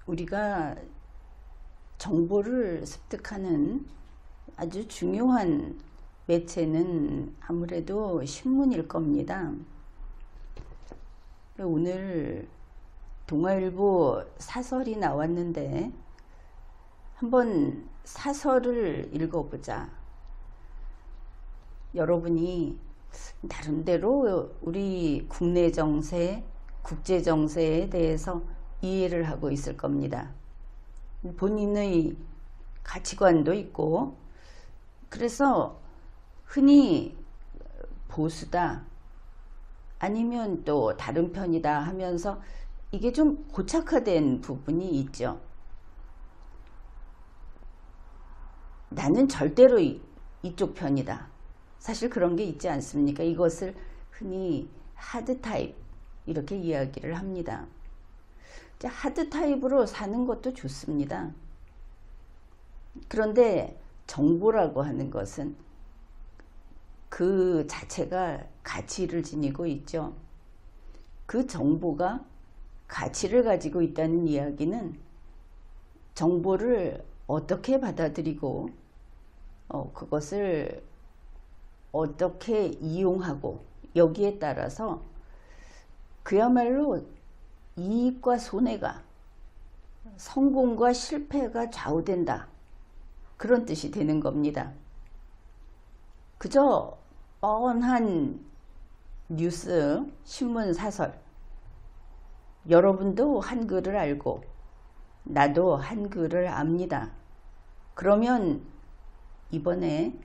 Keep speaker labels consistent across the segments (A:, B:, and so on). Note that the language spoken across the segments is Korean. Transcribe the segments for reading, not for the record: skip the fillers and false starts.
A: 우리가 정보를 습득하는 아주 중요한 매체는 아무래도 신문일 겁니다. 오늘 동아일보 사설이 나왔는데 한번 사설을 읽어보자. 여러분이 나름대로 우리 국내 정세, 국제 정세에 대해서 이해를 하고 있을 겁니다. 본인의 가치관도 있고, 그래서 흔히 보수다 아니면 또 다른 편이다 하면서 이게 좀 고착화된 부분이 있죠. 나는 절대로 이쪽 편이다. 사실 그런 게 있지 않습니까? 이것을 흔히 하드 타입 이렇게 이야기를 합니다. 하드 타입으로 사는 것도 좋습니다. 그런데 정보라고 하는 것은 그 자체가 가치를 지니고 있죠. 그 정보가 가치를 가지고 있다는 이야기는 정보를 어떻게 받아들이고 그것을 어떻게 이용하고 여기에 따라서 그야말로 이익과 손해가, 성공과 실패가 좌우된다. 그런 뜻이 되는 겁니다. 그저 뻔한 뉴스, 신문 사설, 여러분도 한글을 알고 나도 한글을 압니다. 그러면 이번에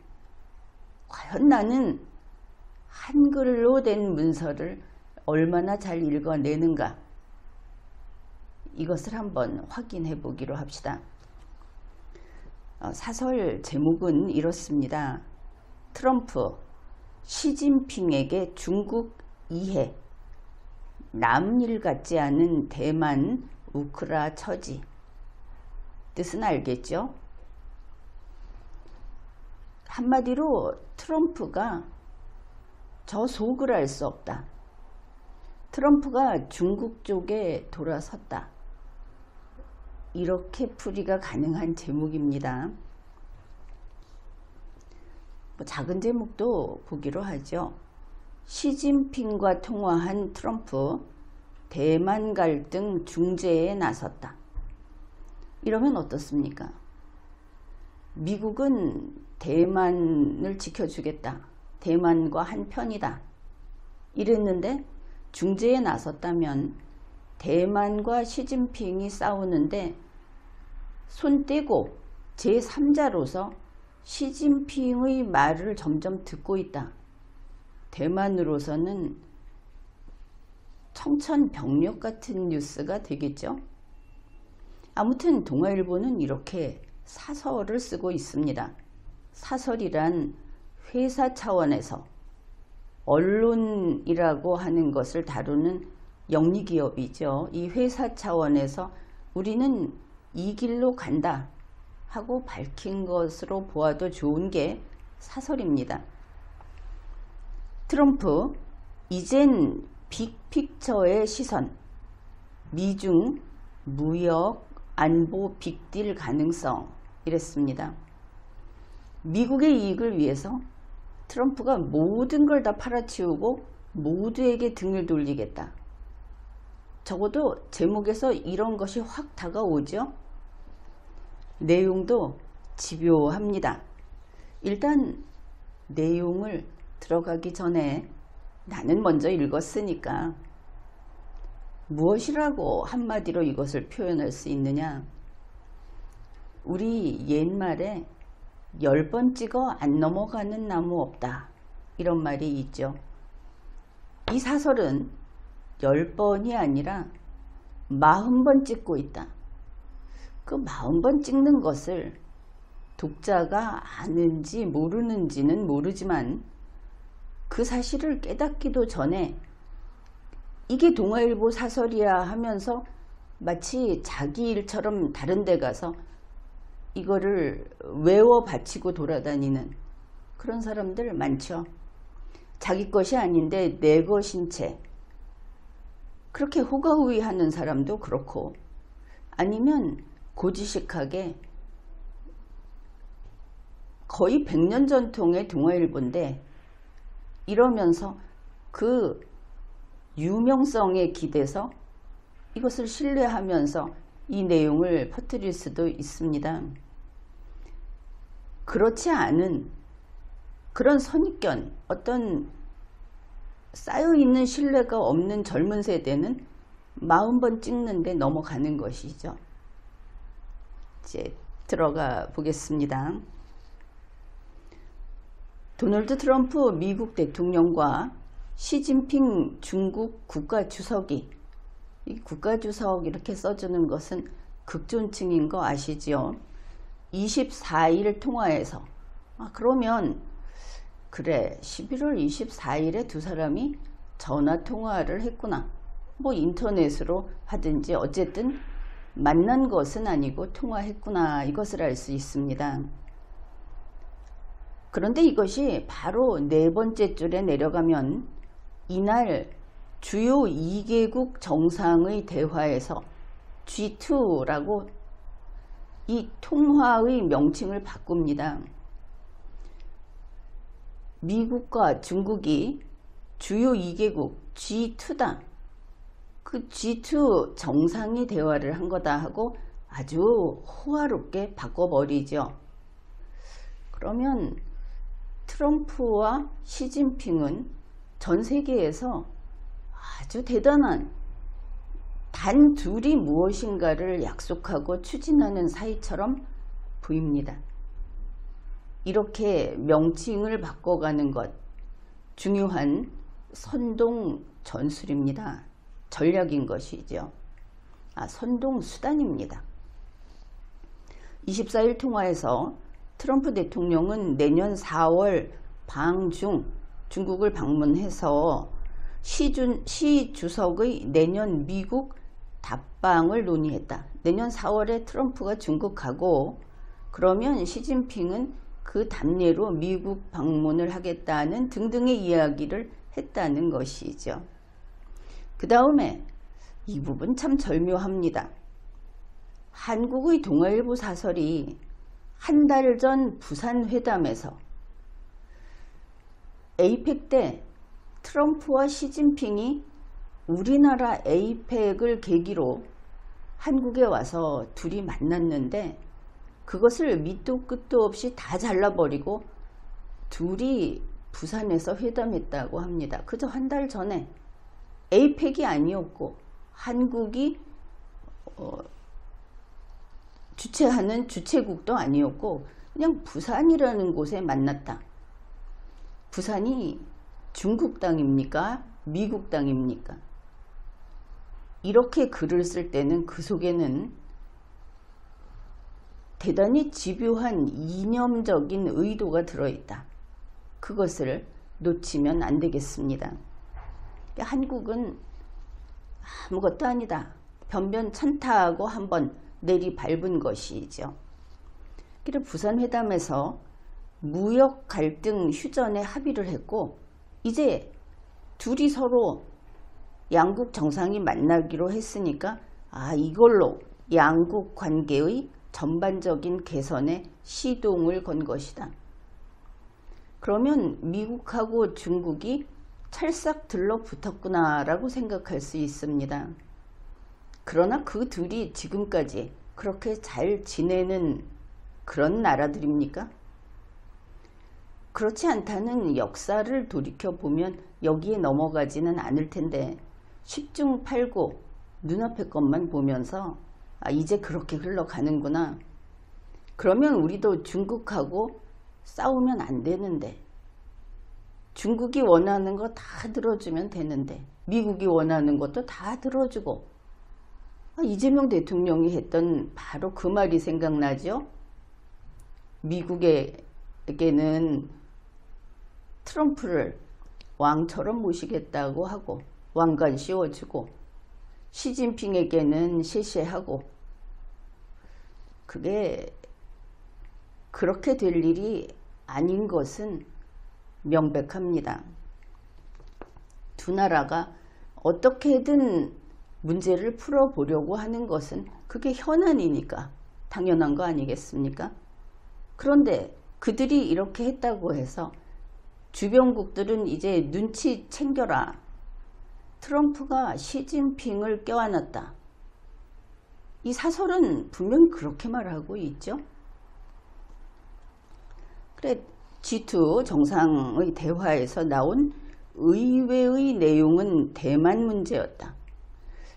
A: 과연 나는 한글로 된 문서를 얼마나 잘 읽어내는가, 이것을 한번 확인해 보기로 합시다. 사설 제목은 이렇습니다. 트럼프, 시진핑에게 중국 이해, 남일 같지 않은 대만 우크라 처지. 뜻은 알겠죠? 한마디로 트럼프가 저 속을 알 수 없다. 트럼프가 중국 쪽에 돌아섰다. 이렇게 풀이가 가능한 제목입니다. 작은 제목도 보기로 하죠. 시진핑과 통화한 트럼프, 대만 갈등 중재에 나섰다. 이러면 어떻습니까? 미국은 대만을 지켜주겠다. 대만과 한편이다. 이랬는데 중재에 나섰다면 대만과 시진핑이 싸우는데 손 떼고 제3자로서 시진핑의 말을 점점 듣고 있다. 대만으로서는 청천벽력 같은 뉴스가 되겠죠. 아무튼 동아일보는 이렇게 사설을 쓰고 있습니다. 사설이란 회사 차원에서 언론이라고 하는 것을 다루는 영리기업이죠. 이 회사 차원에서 우리는 이 길로 간다 하고 밝힌 것으로 보아도 좋은 게 사설입니다. 트럼프, 이젠 빅픽처의 시선, 미중 무역 안보 빅딜 가능성, 이랬습니다. 미국의 이익을 위해서 트럼프가 모든 걸 다 팔아치우고 모두에게 등을 돌리겠다. 적어도 제목에서 이런 것이 확 다가오죠. 내용도 집요합니다. 일단 내용을 들어가기 전에 나는 먼저 읽었으니까 무엇이라고 한마디로 이것을 표현할 수 있느냐. 우리 옛말에 10번 찍어 안 넘어가는 나무 없다, 이런 말이 있죠. 이 사설은 10번이 아니라 40번 찍고 있다. 그 40번 찍는 것을 독자가 아는지 모르는지는 모르지만 그 사실을 깨닫기도 전에 이게 동아일보 사설이야 하면서 마치 자기 일처럼 다른 데 가서 이거를 외워 바치고 돌아다니는 그런 사람들 많죠. 자기 것이 아닌데 내 것인 채 그렇게 호가호위하는 사람도 그렇고, 아니면 고지식하게 거의 100년 전통의 동아일보인데 이러면서 그 유명성에 기대서 이것을 신뢰하면서 이 내용을 퍼뜨릴 수도 있습니다. 그렇지 않은 그런 선입견, 어떤 쌓여있는 신뢰가 없는 젊은 세대는 40번 찍는데 넘어가는 것이죠. 이제 들어가 보겠습니다. 도널드 트럼프 미국 대통령과 시진핑 중국 국가주석이, 이 국가주석 이렇게 써주는 것은 극존칭인 거 아시죠? 24일 통화에서 그러면 그래 11월 24일에 두 사람이 전화 통화를 했구나, 뭐 인터넷으로 하든지 어쨌든 만난 것은 아니고 통화했구나, 이것을 알 수 있습니다. 그런데 이것이 바로 네 번째 줄에 내려가면 이날 주요 2개국 정상의 대화에서 G2라고 이 통화의 명칭을 바꿉니다. 미국과 중국이 주요 2개국 G2다. 그 G2 정상이 대화를 한 거다 하고 아주 호화롭게 바꿔버리죠. 그러면 트럼프와 시진핑은 전 세계에서 아주 대단한 단 둘이 무엇인가를 약속하고 추진하는 사이처럼 보입니다. 이렇게 명칭을 바꿔가는 것, 중요한 선동 전술입니다. 전략인 것이죠. 선동 수단입니다. 24일 통화에서 트럼프 대통령은 내년 4월 방중 중국을 방문해서 시 주석의 내년 미국 답방을 논의했다. 내년 4월에 트럼프가 중국 가고 그러면 시진핑은 그 답례로 미국 방문을 하겠다는 등등의 이야기를 했다는 것이죠. 그 다음에 이 부분 참 절묘합니다. 한국의 동아일보 사설이 한 달 전 부산 회담에서 에이펙 때 트럼프와 시진핑이 우리나라 에이펙을 계기로 한국에 와서 둘이 만났는데 그것을 밑도 끝도 없이 다 잘라버리고 둘이 부산에서 회담했다고 합니다. 그저 한 달 전에 에이펙이 아니었고 한국이 주최하는 주최국도 아니었고 그냥 부산이라는 곳에 만났다. 부산이 중국 땅입니까? 미국 땅입니까? 이렇게 글을 쓸 때는 그 속에는 대단히 집요한 이념적인 의도가 들어있다. 그것을 놓치면 안 되겠습니다. 한국은 아무것도 아니다. 변변찮다고 한번 내리밟은 것이죠. 그래서 부산회담에서 무역 갈등 휴전에 합의를 했고 이제 둘이 서로 양국 정상이 만나기로 했으니까 이걸로 양국 관계의 전반적인 개선에 시동을 건 것이다. 그러면 미국하고 중국이 찰싹 들러붙었구나 라고 생각할 수 있습니다. 그러나 그 둘이 지금까지 그렇게 잘 지내는 그런 나라들입니까? 그렇지 않다는 역사를 돌이켜보면 여기에 넘어가지는 않을 텐데 10중 8구 눈앞의 것만 보면서 이제 그렇게 흘러가는구나. 그러면 우리도 중국하고 싸우면 안 되는데 중국이 원하는 거 다 들어주면 되는데 미국이 원하는 것도 다 들어주고 이재명 대통령이 했던 바로 그 말이 생각나죠. 미국에게는 트럼프를 왕처럼 모시겠다고 하고 왕관 씌워주고 시진핑에게는 셰셰하고 그게 그렇게 될 일이 아닌 것은 명백합니다. 두 나라가 어떻게든 문제를 풀어보려고 하는 것은 그게 현안이니까 당연한 거 아니겠습니까? 그런데 그들이 이렇게 했다고 해서 주변국들은 이제 눈치 챙겨라. 트럼프가 시진핑을 껴안았다. 이 사설은 분명히 그렇게 말하고 있죠. 그래, G2 정상의 대화에서 나온 의외의 내용은 대만 문제였다.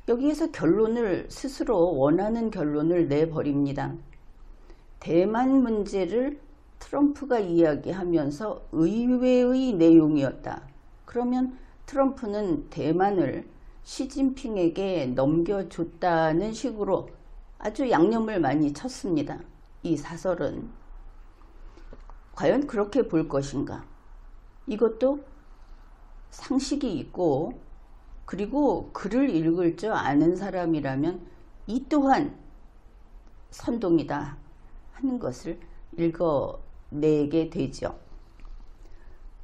A: 여기에서 결론을 스스로 원하는 결론을 내버립니다. 대만 문제를 트럼프가 이야기하면서 의외의 내용이었다. 그러면 트럼프는 대만을 시진핑에게 넘겨줬다는 식으로 아주 양념을 많이 쳤습니다. 이 사설은 과연 그렇게 볼 것인가? 이것도 상식이 있고 그리고 글을 읽을 줄 아는 사람이라면 이 또한 선동이다 하는 것을 읽어내게 되죠.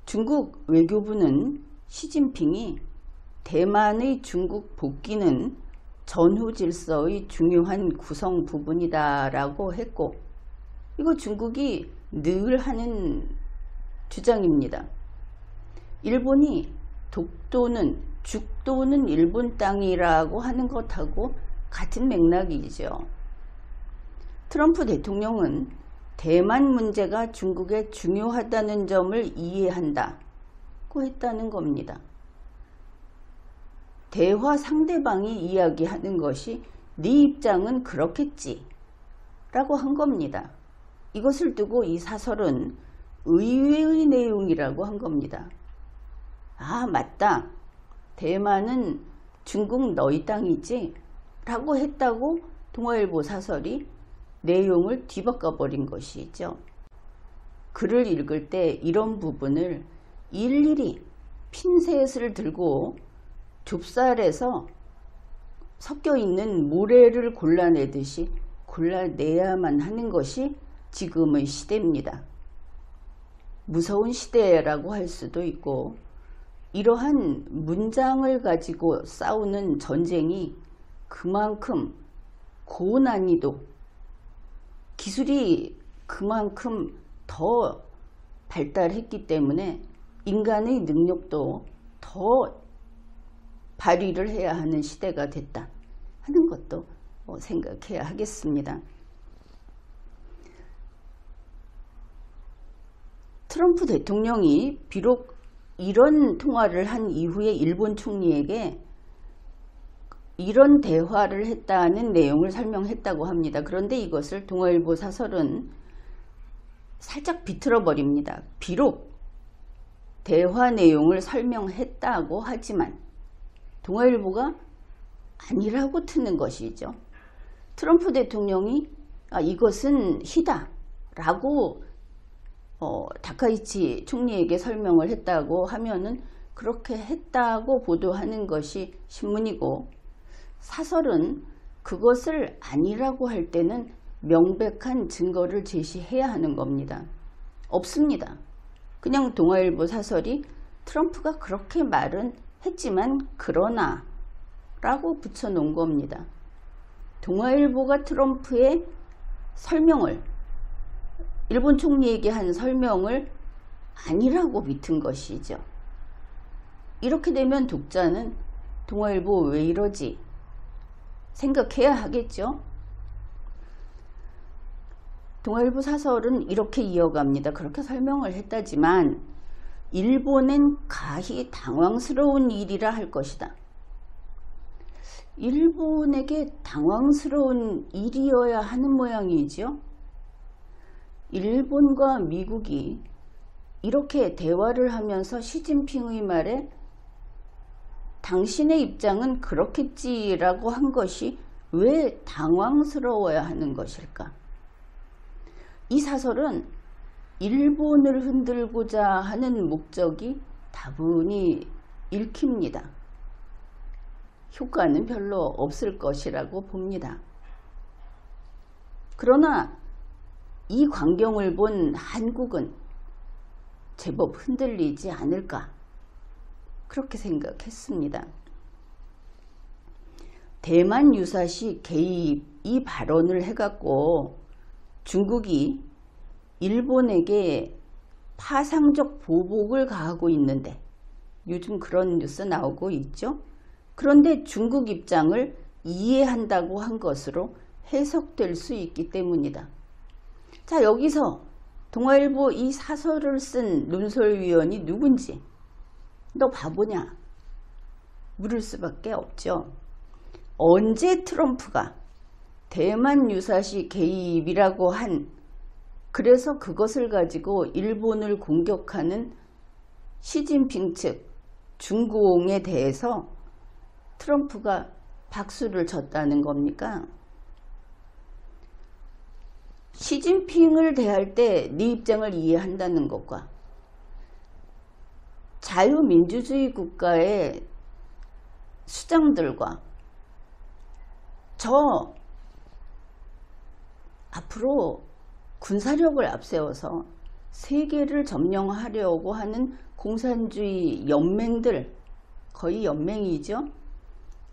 A: 중국 외교부는 시진핑이 대만의 중국 복귀는 전후 질서의 중요한 구성 부분이다 라고 했고, 이거 중국이 늘 하는 주장입니다. 일본이 독도는 죽도는 일본 땅이라고 하는 것하고 같은 맥락이죠. 트럼프 대통령은 대만 문제가 중국에 중요하다는 점을 이해한다고 했다는 겁니다. 대화 상대방이 이야기하는 것이 네 입장은 그렇겠지 라고 한 겁니다. 이것을 두고 이 사설은 의외의 내용이라고 한 겁니다. 아, 맞다. 대만은 중국 너희 땅이지? 라고 했다고 동아일보 사설이 내용을 뒤바꿔 버린 것이죠. 글을 읽을 때 이런 부분을 일일이 핀셋을 들고 좁쌀에서 섞여 있는 모래를 골라내듯이 골라내야만 하는 것이 지금의 시대입니다. 무서운 시대라고 할 수도 있고, 이러한 문장을 가지고 싸우는 전쟁이 그만큼 고난이도, 기술이 그만큼 더 발달했기 때문에 인간의 능력도 더 발휘를 해야 하는 시대가 됐다 하는 것도 생각해야 하겠습니다. 트럼프 대통령이 비록 이런 통화를 한 이후에 일본 총리에게 이런 대화를 했다는 내용을 설명했다고 합니다. 그런데 이것을 동아일보 사설은 살짝 비틀어 버립니다. 비록 대화 내용을 설명했다고 하지만 동아일보가 아니라고 트는 것이죠. 트럼프 대통령이 이것은 희다 라고 다카이치 총리에게 설명을 했다고 하면은 그렇게 했다고 보도하는 것이 신문이고, 사설은 그것을 아니라고 할 때는 명백한 증거를 제시해야 하는 겁니다. 없습니다. 그냥 동아일보 사설이 트럼프가 그렇게 말은 했지만 그러나 라고 붙여놓은 겁니다. 동아일보가 트럼프의 설명을, 일본 총리에게 한 설명을 아니라고 믿은 것이죠. 이렇게 되면 독자는 동아일보 왜 이러지 생각해야 하겠죠. 동아일보 사설은 이렇게 이어갑니다. 그렇게 설명을 했다지만 일본은 가히 당황스러운 일이라 할 것이다. 일본에게 당황스러운 일이어야 하는 모양이죠. 일본과 미국이 이렇게 대화를 하면서 시진핑의 말에 당신의 입장은 그렇겠지라고 한 것이 왜 당황스러워야 하는 것일까? 이 사설은 일본을 흔들고자 하는 목적이 다분히 읽힙니다. 효과는 별로 없을 것이라고 봅니다. 그러나 이 광경을 본 한국은 제법 흔들리지 않을까 그렇게 생각했습니다. 대만 유사시 개입 이 발언을 해갖고 중국이 일본에게 파상적 보복을 가하고 있는데, 요즘 그런 뉴스 나오고 있죠. 그런데 중국 입장을 이해한다고 한 것으로 해석될 수 있기 때문이다. 자, 여기서 동아일보 이 사설을 쓴 논설위원이 누군지 너 바보냐 물을 수밖에 없죠. 언제 트럼프가 대만 유사시 개입이라고 한, 그래서 그것을 가지고 일본을 공격하는 시진핑 측 중공에 대해서 트럼프가 박수를 쳤다는 겁니까? 시진핑을 대할 때 네 입장을 이해한다는 것과 자유민주주의 국가의 수장들과 저 앞으로 군사력을 앞세워서 세계를 점령하려고 하는 공산주의 연맹들, 거의 연맹이죠.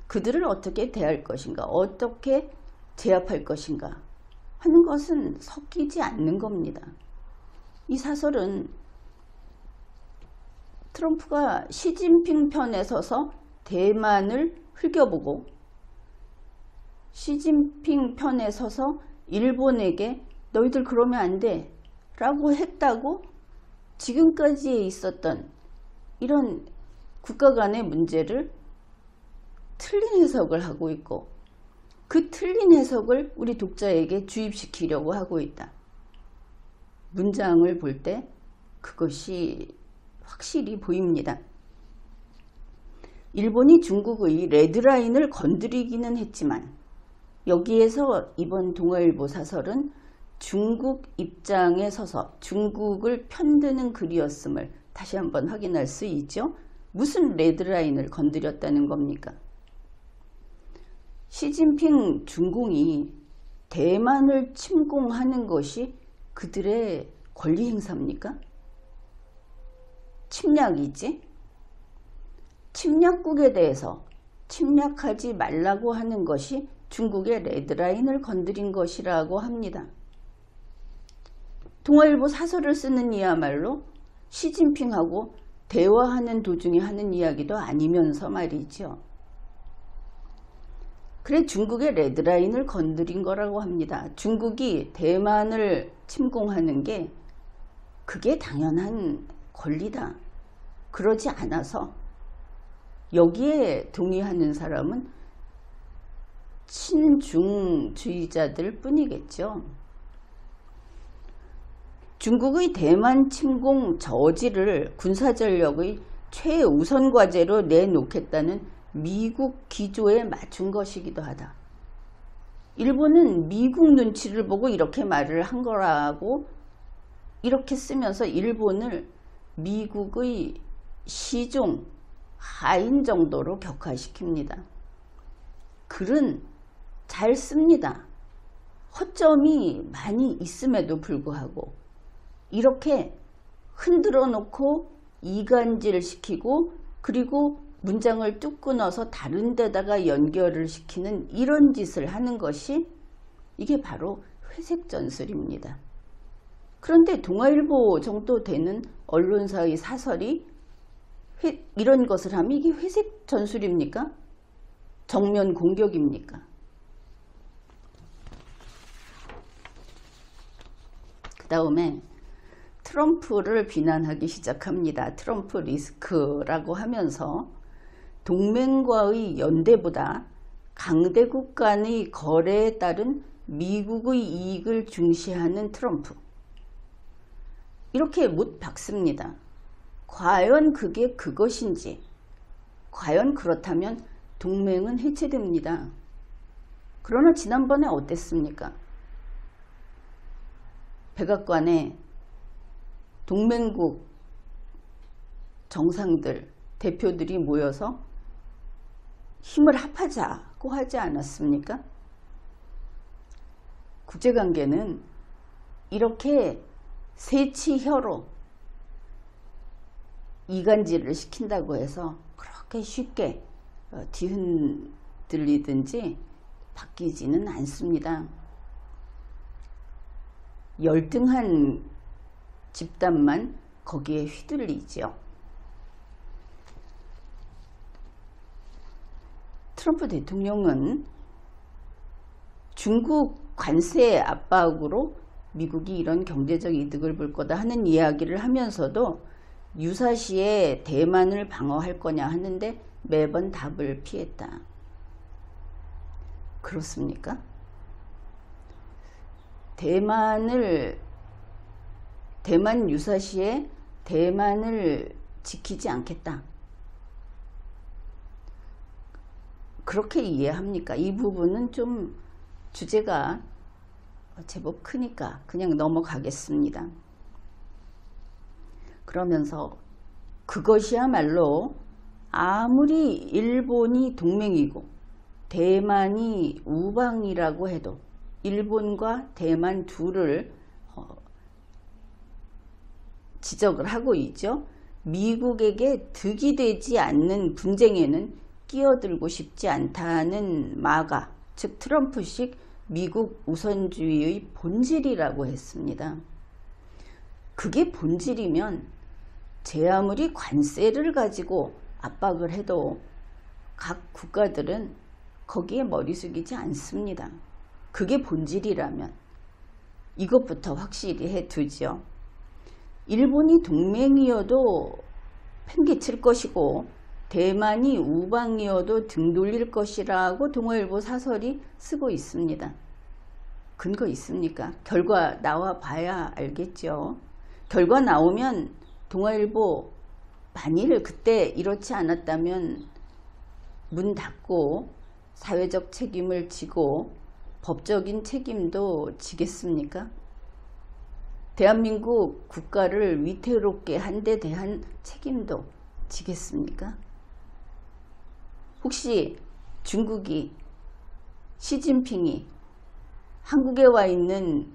A: 그들을 어떻게 대할 것인가, 어떻게 제압할 것인가 하는 것은 섞이지 않는 겁니다. 이 사설은 트럼프가 시진핑 편에 서서 대만을 흘겨보고 시진핑 편에 서서 일본에게 너희들 그러면 안 돼 라고 했다고 지금까지 있었던 이런 국가 간의 문제를 틀린 해석을 하고 있고, 그 틀린 해석을 우리 독자에게 주입시키려고 하고 있다. 문장을 볼 때 그것이 확실히 보입니다. 일본이 중국의 레드라인을 건드리기는 했지만, 여기에서 이번 동아일보 사설은 중국 입장에 서서 중국을 편드는 글이었음을 다시 한번 확인할 수 있죠. 무슨 레드라인을 건드렸다는 겁니까? 시진핑 중공이 대만을 침공하는 것이 그들의 권리 행사입니까? 침략이지? 침략국에 대해서 침략하지 말라고 하는 것이 중국의 레드라인을 건드린 것이라고 합니다. 동아일보 사설을 쓰는 이야말로 시진핑하고 대화하는 도중에 하는 이야기도 아니면서 말이죠. 그래, 중국의 레드라인을 건드린 거라고 합니다. 중국이 대만을 침공하는 게 그게 당연한 권리다. 그러지 않아서 여기에 동의하는 사람은 친중주의자들 뿐이겠죠. 중국의 대만 침공 저지를 군사전력의 최우선 과제로 내놓겠다는 미국 기조에 맞춘 것이기도 하다. 일본은 미국 눈치를 보고 이렇게 말을 한 거라고 이렇게 쓰면서 일본을 미국의 시종, 하인 정도로 격화시킵니다. 글은 잘 씁니다. 허점이 많이 있음에도 불구하고 이렇게 흔들어 놓고 이간질시키고 그리고 문장을 뚝 끊어서 다른 데다가 연결을 시키는 이런 짓을 하는 것이 이게 바로 회색 전술입니다. 그런데 동아일보 정도 되는 언론사의 사설이 이런 것을 하면 이게 회색 전술입니까? 정면 공격입니까? 그 다음에 트럼프를 비난하기 시작합니다. 트럼프 리스크라고 하면서 동맹과의 연대보다 강대국 간의 거래에 따른 미국의 이익을 중시하는 트럼프. 이렇게 못 박습니다. 과연 그게 그것인지, 과연 그렇다면 동맹은 해체됩니다. 그러나 지난번에 어땠습니까? 백악관에 동맹국 정상들, 대표들이 모여서 힘을 합하자고 하지 않았습니까? 국제관계는 이렇게 세치혀로 이간질을 시킨다고 해서 그렇게 쉽게 붙들리든지 바뀌지는 않습니다. 열등한 집단만 거기에 휘둘리죠. 트럼프 대통령은 중국 관세 압박으로 미국이 이런 경제적 이득을 볼 거다 하는 이야기를 하면서도 유사시에 대만을 방어할 거냐 하는데 매번 답을 피했다. 그렇습니까? 대만 유사시에 대만을 지키지 않겠다. 그렇게 이해합니까? 이 부분은 좀 주제가 제법 크니까 그냥 넘어가겠습니다. 그러면서 그것이야말로 아무리 일본이 동맹이고 대만이 우방이라고 해도 일본과 대만 둘을 지적을 하고 있죠. 미국에게 득이 되지 않는 분쟁에는 끼어들고 싶지 않다는 마가, 즉 트럼프식 미국 우선주의의 본질이라고 했습니다. 그게 본질이면 제 아무리 관세를 가지고 압박을 해도 각 국가들은 거기에 머리 숙이지 않습니다. 그게 본질이라면 이것부터 확실히 해두죠. 일본이 동맹이어도 팽개칠 것이고 대만이 우방이어도 등 돌릴 것이라고 동아일보 사설이 쓰고 있습니다. 근거 있습니까? 결과 나와 봐야 알겠죠. 결과 나오면 동아일보 만일 그때 이렇지 않았다면 문 닫고 사회적 책임을 지고 법적인 책임도 지겠습니까? 대한민국 국가를 위태롭게 한 데 대한 책임도 지겠습니까? 혹시 중국이 시진핑이 한국에 와 있는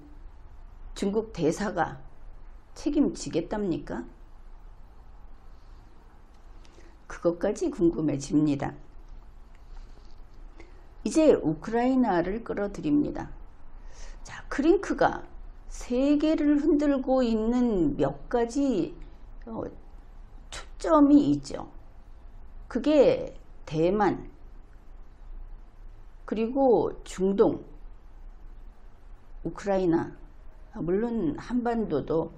A: 중국 대사가 책임지겠답니까? 그것까지 궁금해집니다. 이제 우크라이나를 끌어들입니다. 자, 크링크가 세계를 흔들고 있는 몇 가지 초점이 있죠. 그게 대만, 그리고 중동, 우크라이나, 물론 한반도도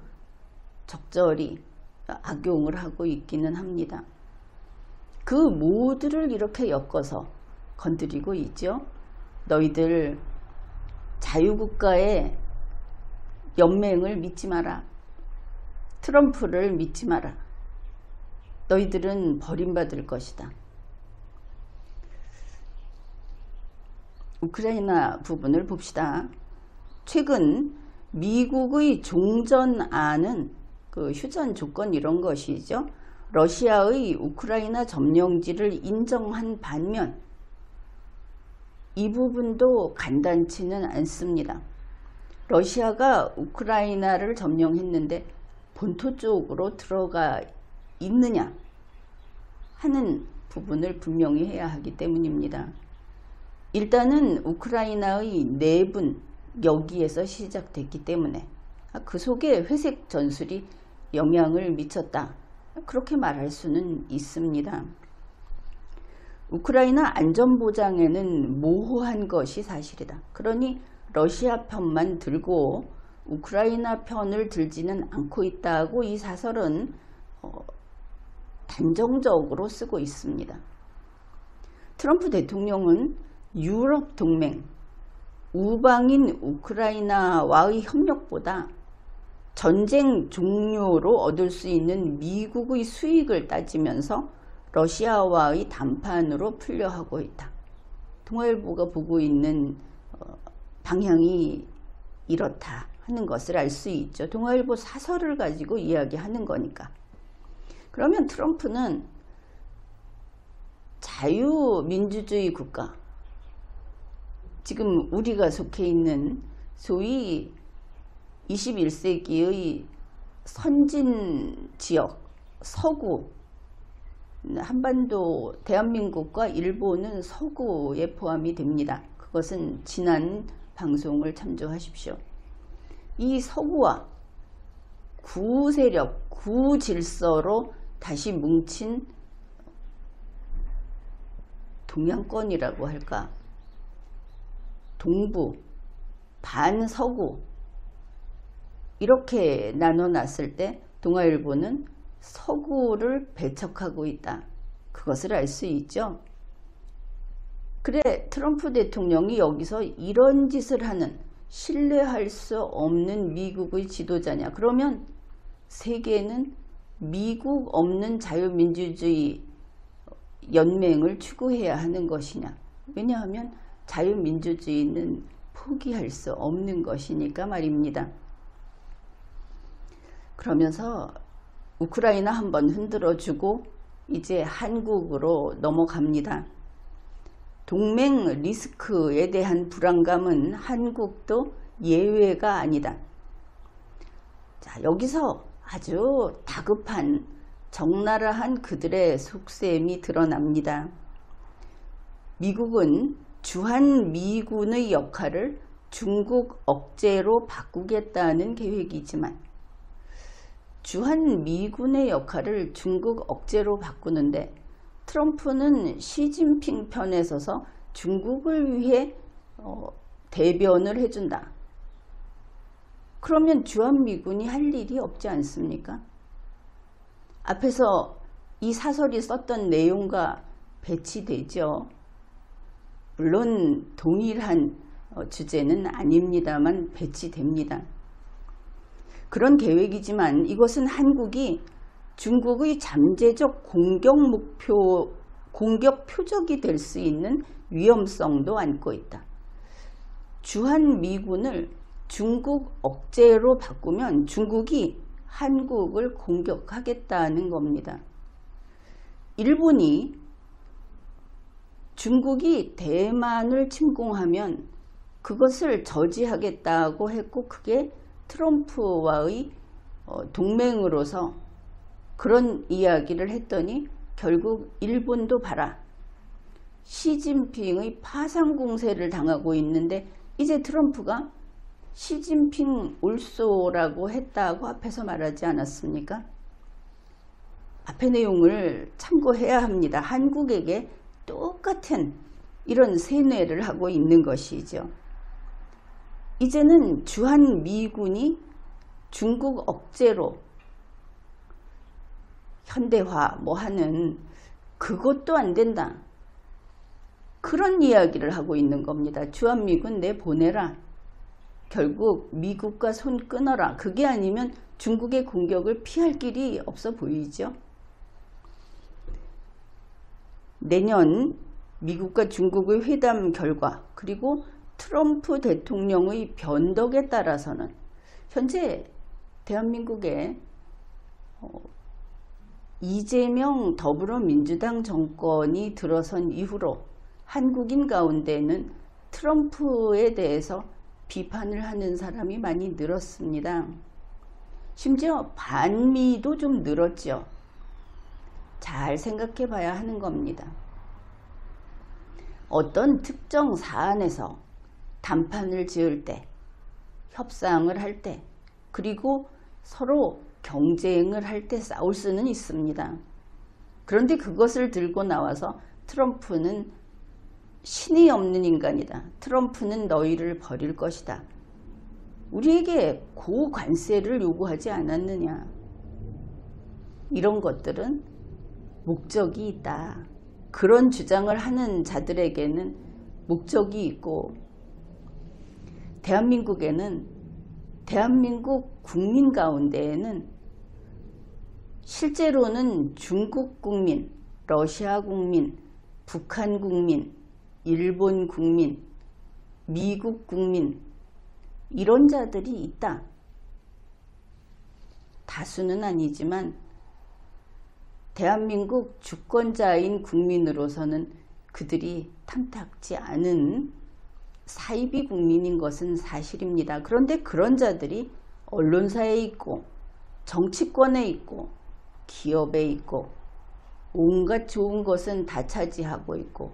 A: 적절히 악용을 하고 있기는 합니다. 그 모두를 이렇게 엮어서 건드리고 있죠. 너희들 자유국가의 연맹을 믿지 마라. 트럼프를 믿지 마라. 너희들은 버림받을 것이다. 우크라이나 부분을 봅시다. 최근 미국의 종전안은 그 휴전 조건 이런 것이죠. 러시아의 우크라이나 점령지를 인정한 반면 이 부분도 간단치는 않습니다. 러시아가 우크라이나를 점령했는데 본토 쪽으로 들어가 있느냐 하는 부분을 분명히 해야 하기 때문입니다. 일단은 우크라이나의 내분 여기에서 시작됐기 때문에 그 속에 회색 전술이 영향을 미쳤다. 그렇게 말할 수는 있습니다. 우크라이나 안전보장에는 모호한 것이 사실이다. 그러니 러시아 편만 들고 우크라이나 편을 들지는 않고 있다고 이 사설은 단정적으로 쓰고 있습니다. 트럼프 대통령은 유럽 동맹, 우방인 우크라이나와의 협력보다 전쟁 종료로 얻을 수 있는 미국의 수익을 따지면서 러시아와의 담판으로 풀려하고 있다. 동아일보가 보고 있는 방향이 이렇다 하는 것을 알 수 있죠. 동아일보 사설을 가지고 이야기하는 거니까. 그러면 트럼프는 자유민주주의 국가, 지금 우리가 속해 있는 소위 21세기의 선진 지역, 서구 한반도 대한민국과 일본은 서구에 포함이 됩니다. 그것은 지난 방송을 참조하십시오. 이 서구와 구세력, 구질서로 다시 뭉친 동양권이라고 할까? 동부, 반서구 이렇게 나눠놨을 때 동아일보는 서구를 배척하고 있다. 그것을 알 수 있죠. 그래, 트럼프 대통령이 여기서 이런 짓을 하는, 신뢰할 수 없는 미국의 지도자냐? 그러면 세계는 미국 없는 자유민주주의 연맹을 추구해야 하는 것이냐? 왜냐하면 자유민주주의는 포기할 수 없는 것이니까 말입니다. 그러면서 우크라이나 한번 흔들어주고 이제 한국으로 넘어갑니다. 동맹 리스크에 대한 불안감은 한국도 예외가 아니다. 자, 여기서 아주 다급한 적나라한 그들의 속셈이 드러납니다. 미국은 주한미군의 역할을 중국 억제로 바꾸겠다는 계획이지만 주한미군의 역할을 중국 억제로 바꾸는데 트럼프는 시진핑 편에 서서 중국을 위해 대변을 해준다. 그러면 주한미군이 할 일이 없지 않습니까? 앞에서 이 사설이 썼던 내용과 배치되죠. 물론 동일한 주제는 아닙니다만 배치됩니다. 그런 계획이지만 이것은 한국이 중국의 잠재적 공격 표적이 될 수 있는 위험성도 안고 있다. 주한미군을 중국 억제로 바꾸면 중국이 한국을 공격하겠다는 겁니다. 일본이 중국이 대만을 침공하면 그것을 저지하겠다고 했고 그게 트럼프와의 동맹으로서 그런 이야기를 했더니 결국 일본도 봐라. 시진핑의 파상 공세를 당하고 있는데 이제 트럼프가 시진핑 올소라고 했다고 앞에서 말하지 않았습니까? 앞의 내용을 참고해야 합니다. 한국에게 똑같은 이런 세뇌를 하고 있는 것이죠. 이제는 주한미군이 중국 억제로 현대화 하는 그것도 안 된다. 그런 이야기를 하고 있는 겁니다. 주한미군 내보내라. 결국 미국과 손 끊어라. 그게 아니면 중국의 공격을 피할 길이 없어 보이죠. 내년 미국과 중국의 회담 결과 그리고 트럼프 대통령의 변덕에 따라서는 현재 대한민국에 이재명 더불어민주당 정권이 들어선 이후로 한국인 가운데는 트럼프에 대해서 비판을 하는 사람이 많이 늘었습니다. 심지어 반미도 좀 늘었죠. 잘 생각해 봐야 하는 겁니다. 어떤 특정 사안에서 담판을 지을 때, 협상을 할 때, 그리고 서로 경쟁을 할 때 싸울 수는 있습니다. 그런데 그것을 들고 나와서 트럼프는 신이 없는 인간이다. 트럼프는 너희를 버릴 것이다. 우리에게 고관세를 요구하지 않았느냐. 이런 것들은 목적이 있다. 그런 주장을 하는 자들에게는 목적이 있고 대한민국 국민 가운데에는 실제로는 중국 국민, 러시아 국민, 북한 국민, 일본 국민, 미국 국민 이런 자들이 있다. 다수는 아니지만 대한민국 주권자인 국민으로서는 그들이 탐탁지 않은 사이비 국민인 것은 사실입니다. 그런데 그런 자들이 언론사에 있고 정치권에 있고 기업에 있고 온갖 좋은 것은 다 차지하고 있고,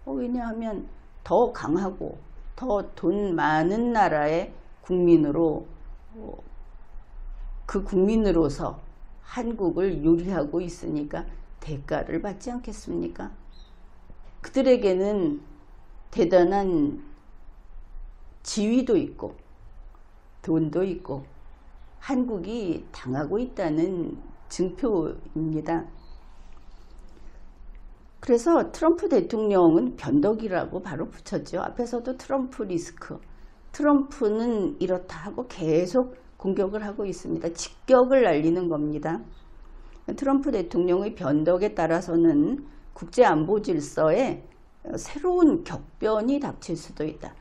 A: 왜냐하면 더 강하고 더 돈 많은 나라의 국민으로, 그 국민으로서 한국을 요리하고 있으니까 대가를 받지 않겠습니까? 그들에게는 대단한 지위도 있고 돈도 있고 한국이 당하고 있다는 증표입니다. 그래서 트럼프 대통령은 변덕이라고 바로 붙였죠. 앞에서도 트럼프 리스크, 트럼프는 이렇다 하고 계속 공격을 하고 있습니다. 직격을 날리는 겁니다. 트럼프 대통령의 변덕에 따라서는 국제안보 질서에 새로운 격변이 닥칠 수도 있다.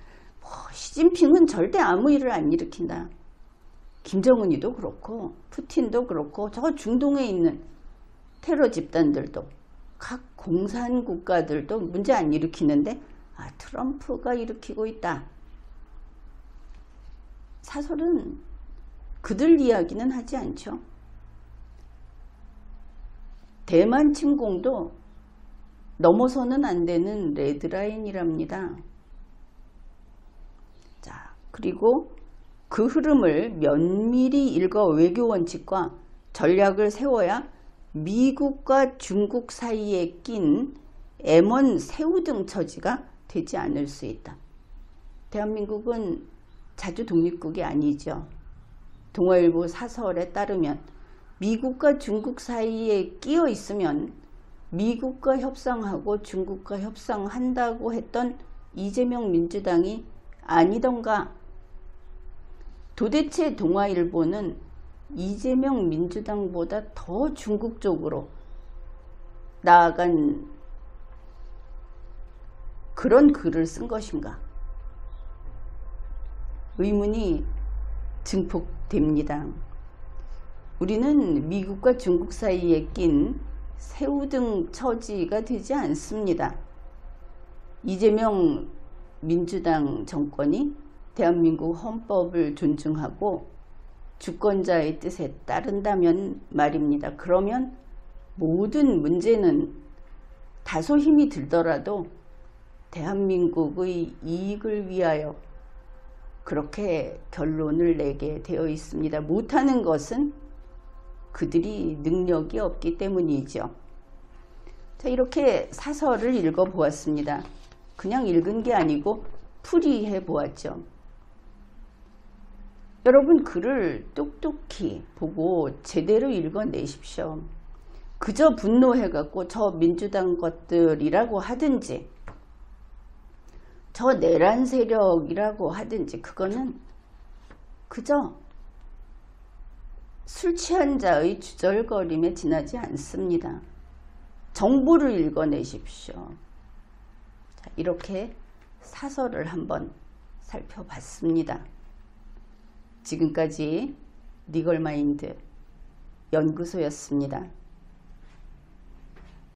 A: 시진핑은 절대 아무 일을 안 일으킨다. 김정은이도 그렇고 푸틴도 그렇고 저 중동에 있는 테러 집단들도 각 공산 국가들도 문제 안 일으키는데 트럼프가 일으키고 있다. 사설은 그들 이야기는 하지 않죠. 대만 침공도 넘어서는 안 되는 레드라인이랍니다. 자, 그리고 그 흐름을 면밀히 읽어 외교 원칙과 전략을 세워야 미국과 중국 사이에 낀 M1 새우등 처지가 되지 않을 수 있다. 대한민국은 자주 독립국이 아니죠. 동아일보 사설에 따르면 미국과 중국 사이에 끼어 있으면 미국과 협상하고 중국과 협상한다고 했던 이재명 민주당이 아니던가. 도대체 동아일보는 이재명 민주당보다 더 중국 쪽으로 나아간 그런 글을 쓴 것인가? 의문이 증폭됩니다. 우리는 미국과 중국 사이에 낀 새우등 처지가 되지 않습니다. 이재명 민주당 정권이 대한민국 헌법을 존중하고 주권자의 뜻에 따른다면 말입니다. 그러면 모든 문제는 다소 힘이 들더라도 대한민국의 이익을 위하여 그렇게 결론을 내게 되어 있습니다. 못하는 것은 그들이 능력이 없기 때문이죠. 자, 이렇게 사설을 읽어보았습니다. 그냥 읽은 게 아니고 풀이해 보았죠. 여러분 글을 똑똑히 보고 제대로 읽어내십시오. 그저 분노해갖고 저 민주당 것들이라고 하든지 저 내란 세력이라고 하든지 그거는 그저 술 취한 자의 주절거림에 지나지 않습니다. 정보를 읽어내십시오. 자, 이렇게 사설을 한번 살펴봤습니다. 지금까지 리걸마인드 연구소였습니다.